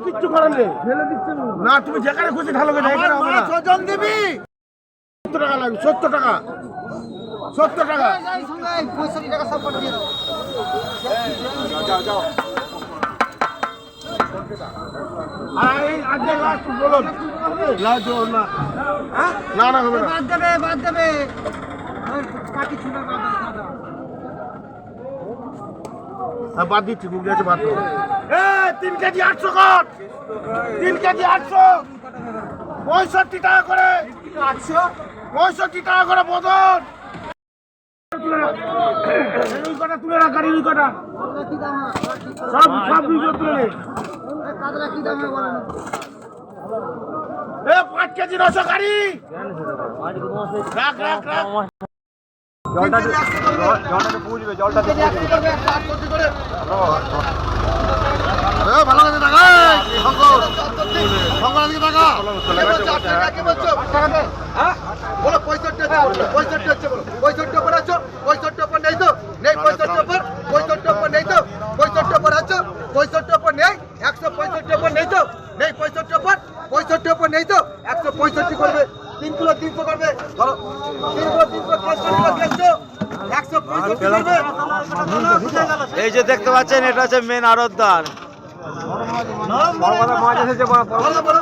কিচ্ছু করার নেই, না তুমি যেখানে খুশি ঢালো না, এখানে হবে না। ওজন দিবি 70 টাকা লাগবে, 70 টাকা, 70 টাকা। 65 টাকা সব করে দিয়ে দাও। আর এই আজকে লাস্ট বলুন, লাস্ট না, না না হবে না। বাদ দেবে বাদ দেবে কাটি ছুটা বাদ দাও। হ্যাঁ বাদ দিচ্ছি, মুখ দিয়েছে বাদ দেবো। 3 কেজি 800 কর, 3 কেজি 800, 65 টাকা করে, 65 টাকা করে বদল। এই কটা তুলে রাখ, গাড়ি কটা কি দাম হয়? সব সব ভিডিও তুলে নে। কাতলা কি দাম হয় বলেন? 5 কেজি 900 গাড়ি রাখ রাখ রাখ। ভালো লাগে টাকা, বলো 65 হচ্ছে বলো 65 উপর আছো 65 উপর নেই তো নেই 65 উপর 65 উপর নেই তো 65 উপর আছো 65 উপর নেই 165 উপর নেই তো নেই 65 উপর 65 উপর নেই তো 165 করবে 3 কিলো 300 করবে ধরো 3 কিলো 300 165 করবে। এই যে দেখতে পাচ্ছেন এটা হচ্ছে মেন আড়তদার। বলো বলো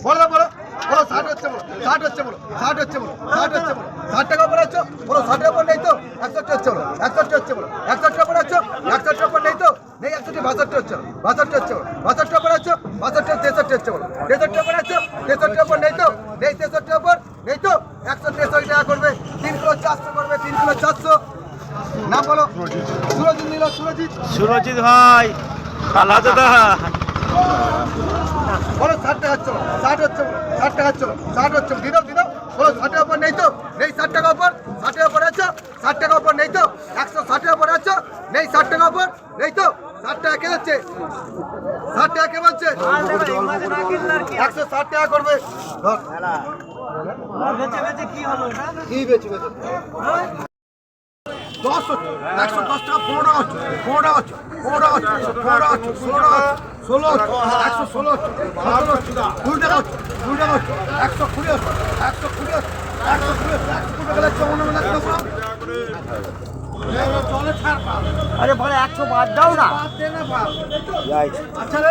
বলো বলো বলো 60 হচ্ছে বলো 60 হচ্ছে বলো 60 হচ্ছে বলো 60 হচ্ছে বলো 60 টাকা উপর আছো বলো 60 উপর নেই তো 61 হচ্ছে বলো 61 হচ্ছে বলো 61 উপর আছো 61 উপর নেই তো নেই 61 62 হচ্ছে বলো 62 হচ্ছে বলো 62 উপর আছো 62 63 হচ্ছে বলো 63 উপর আছো 63 উপর নেই তো নেই 63 উপর নেই তো 163 টাকা করবে 3 কিলো 400 করবে 3 কিলো 400 নাম বলো সুরজিৎ নিল সুরজিৎ সুরজিৎ ভাই আলাদা বলো 60 টাকা হচ্ছে 60 হচ্ছে 60 টাকা হচ্ছে 60 হচ্ছে দিদাও দিদাও বলো 60 টাকা উপর নেই তো নেই 60 টাকা উপর 60 টাকা উপর আছো 60 টাকা উপর নেই তো 160 টাকা উপর আছো নেই 60 টাকা উপর নেই তো 60 টাকা কে যাচ্ছে 60 টাকা কে বলছে 160 টাকা করবে ধর কি বেচে বেচে 10 হচ্ছে 110 টাকা 15 টাকা হচ্ছে 15 টাকা হচ্ছে 15 টাকা হচ্ছে 15 টাকা হচ্ছে 16 টাকা হচ্ছে 16 হচ্ছে 116 হচ্ছে 17 হচ্ছে 2 টাকা হচ্ছে 2 টাকা হচ্ছে 120 হচ্ছে 120 হচ্ছে 120 হচ্ছে 120 টাকা লাগছে মনে মনে লাগছে চলে ছাড় আরে ভাই 100 বাদ দাও না। বাদ দে না বাপ আচ্ছা রে